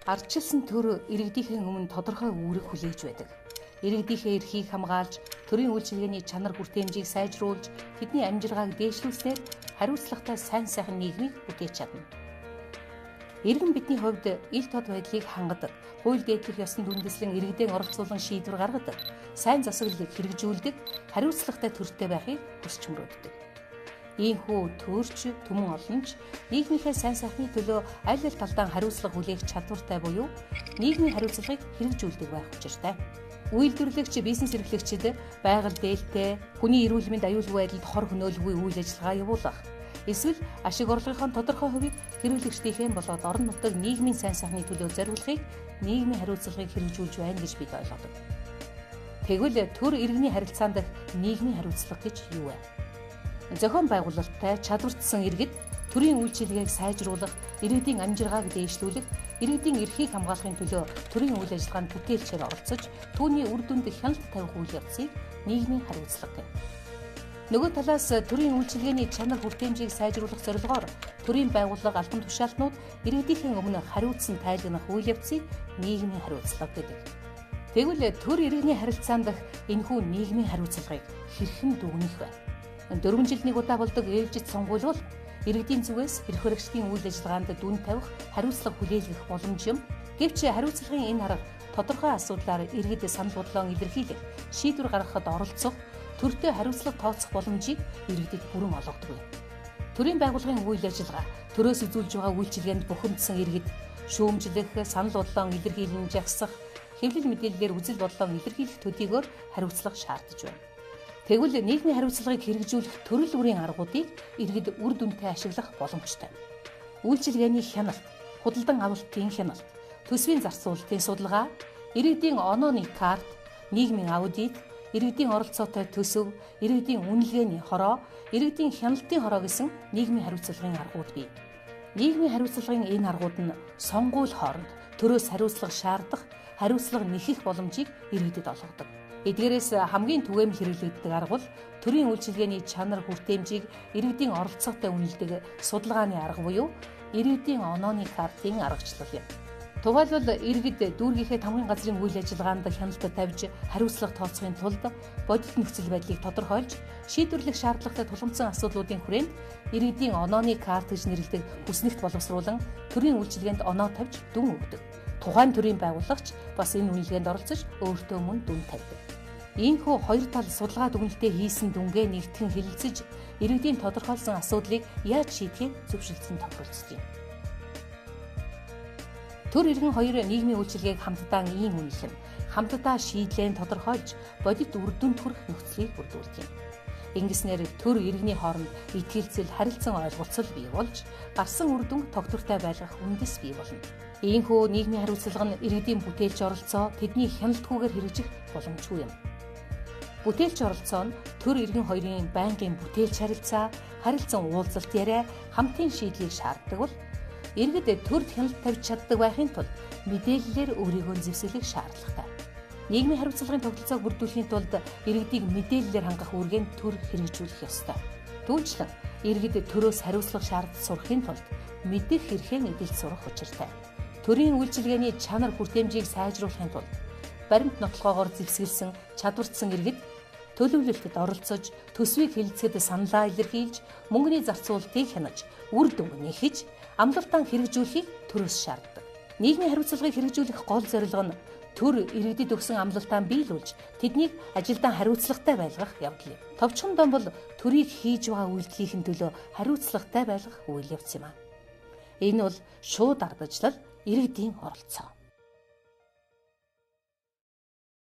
Ардчилсан төр иргэдийнхээ өмнө тодорхой үүрэг хүлээж байдаг. Иргэдийнхээ эрхийг хамгаалж, төрийн үйлчилгээний чанар хүртээмжийг сайжруулж, тэдний амжиргааг дээшлүүлснээр хариуцлагатай сайн сайхан нийгмийг бүтээж чадна. Иргэн бидний хувьд ил тод байдлыг хангадаг, хууль дээдлэх ёсны дүндэслэн иргэдээ оролцуулан шийдвэр гаргадаг, сайн засаглалыг хэрэгжүүлдэг, хариуцлагатай төртэй байхыг хүсч мөрөөддөг. Ийхүү төрч түмэн олонч нийгмийнхээ сайн сайхны төлөө аль аль талдаа хариуцлага хүлээх чадвартай буюу нийгмийн хариуцлагыг хэрэгжүүлдэг байх учиртай. Үйлдвэрлэгч, бизнес эрхлэгчид байгаль дээлтэй, хүний эрүүл мэнд аюулгүй байдалд хор хөнөөлгүй үйл ажиллагаа явуулах, эсвэл ашиг орлогын тодорхой хувийг хэрэглэгчдийнхээ болоод орон нутаг нийгмийн сайн сайхны төлөө зориулахыг нийгмийн хариуцлагыг хэрэгжүүлж байна гэж бид ойлгодог. Тэгвэл төр иргэний харилцаанд дах нийгмийн хариуцлага гэж юу вэ? Зохион байгуулалттай чадвартсан иргэд төрийн үйлчилгээг сайжруулах, иргэдийн амжиргааг дээшлүүлэх, иргэдийн эрхийг хамгаалахын төлөө төрийн үйл ажиллагаанд бүтээлчээр оролцож, түүний үр дүнд хяналт тавих үйл явцыг нийгмийн хариуцлага гэнэ. Нөгөө талаас төрийн үйлчилгээний чанар хүртээмжийг сайжруулах зорилгоор төрийн байгууллага албан тушаалтнууд иргэдийнхээ өмнө хариуцсан тайлгнах үйл явцыг нийгмийн хариуцлага гэдэг. Тэгвэл төр иргэний харилцаанд дах энэхүү нийгмийн хариуцлагыг хэрхэн дүгнэх вэ? 4 жил нэг удаа болдог ээлжид сонгуул бол иргэдийн зүгээс эрх баригчдын үйл ажиллагаанд дүн тавих, хариуцлага хүлээлгэх боломж юм. Гэвч хариуцлагын энэ арга тодорхой асуудлаар иргэд санал бодлоо илэрхийлэх, шийдвэр гаргахад оролцох, төртөө хариуцлага тооцох боломжийг иргэдэд бүрэн олгодог юм. Төрийн байгууллагын үйл ажиллагаа, төрөөс үзүүлж байгаа үйлчилгээнд бухимдсан иргэд шүүмжлэх, санал бодлоо илэрхийлэн жагсах, хэвлэл мэдээллээр үзэл бодлоо илэрхийлэх төдийгөөр хариуцлага шаардж байна. Тэгвэл нийгмийн хариуцлагыг хэрэгжүүлэх төрөл бүрийн аргуудыг иргэд үр дүнтэй ашиглах боломжтой. Үйлчилгээний хяналт, худалдан авалтын хяналт, төсвийн зарцуулалтын судалгаа, иргэдийн онооны карт, нийгмийн аудит, иргэдийн оролцоотой төсөв, иргэдийн үнэлгээний хороо, иргэдийн хяналтын хороо гэсэн нийгмийн хариуцлагын аргууд бий. Нийгмийн хариуцлагын энэ аргууд нь сонгуул хооронд төрөөс хариуцлага шаардах, хариуцлага нэхэх боломжийг иргэдэд олгодог. Эдгээрээс хамгийн түгээмэл хэрэглэгддэг арга бол төрийн үйлчилгээний чанар хүртээмжийг иргэдийн оролцоотой үнэлдэг судалгааны арга буюу иргэдийн онооны картын аргачлал юм. Тухайлбал иргэд дүүргийнхээ тамгын газрын үйл ажиллагаанд хяналт тавьж хариуцлага тооцохын тулд бодит нөхцөл байдлыг тодорхойлж шийдвэрлэх шаардлагатай тулгымсан асуудлуудын хүрээнд иргэдийн онооны карт гэж нэрлэдэг хүснэгт боловсруулан төрийн үйлчилгээнд оноо тавьж дүн өгдөг. Тухайн төрийн байгууллагч бас энэ үнэлгээнд оролцож өөртөө мөн дүн тавьдаг. Ийхүү хоёр тал судалгаа дүгнэлтээ хийсэн дүнгээ нэгтгэн хэлэлцэж иргэдийн тодорхойлсон асуудлыг яаж шийдэхийг зөвшөөрсөн тохиролцдог юм. Төр иргэн хоёр нийгмийн үйлчилгээг хамтдаа ийм үнэлэн, хамтдаа шийдлэн тодорхойлж бодит үр дүнд хүрэх нөхцөлийг бүрдүүлдэг юм. Ингэснээр төр иргэний хооронд итгэлцэл, харилцан ойлголцол бий болж, гарсан үр дүн тогтвортой байлгах үндэс бий болно. Ийхүү нийгмийн хариуцлага нь иргэдийн бүтээлч оролцоо, тэдний хяналтгүйгээр хэрэгжих боломжгүй юм. Бүтээлч оролцоо нь төр иргэн хоёрын байнгын бүтээлч харилцан уулзалт яриа, хамтын шийдлийг шаарддаг бол иргэд төрд хяналт тавьж чаддаг байхын тулд мэдээллээр өөрийгөө зэвсгэлэх шаардлагатай. Нийгмийн хариуцлагын тогтолцоог бүрдүүлэхийн тулд иргэдийг мэдээллээр хангах үүргэнд төр хэрэгжүүлэх ёстой. Түүнчлэн иргэд төрөөс хариуцлага шаардж сурахын тулд мэдэх хэрэгээ эдэлж сурах учиртай. Төрийн үйлчилгээний чанар хүртээмжийг сайжруулахын тулд баримт нотлогоогоор зэвсгэлсэн чадвартсан иргэд төлөвлөлтөд оролцож, төсвийг хэлэлцэхэд саналаа илэрхийлж, мөнгөний зарцуулалтыг хянаж, үр дүн нэхэж, амлалтаа хэрэгжүүлэхийг төрөөс шаарддаг. Нийгмийн хариуцлагыг хэрэгжүүлэх гол зорилго нь төр иргэдэд өгсөн амлалтаа биелүүлж, тэднийг ажилдаа хариуцлагатай байлгах явдал юм. Товчхон дом бол төрийг хийж байгаа үйлдэлийн төлөө хариуцлагатай байлгах үйл явц юм а. Энэ бол шууд арга ажиллал, иргэдийн оролцоо.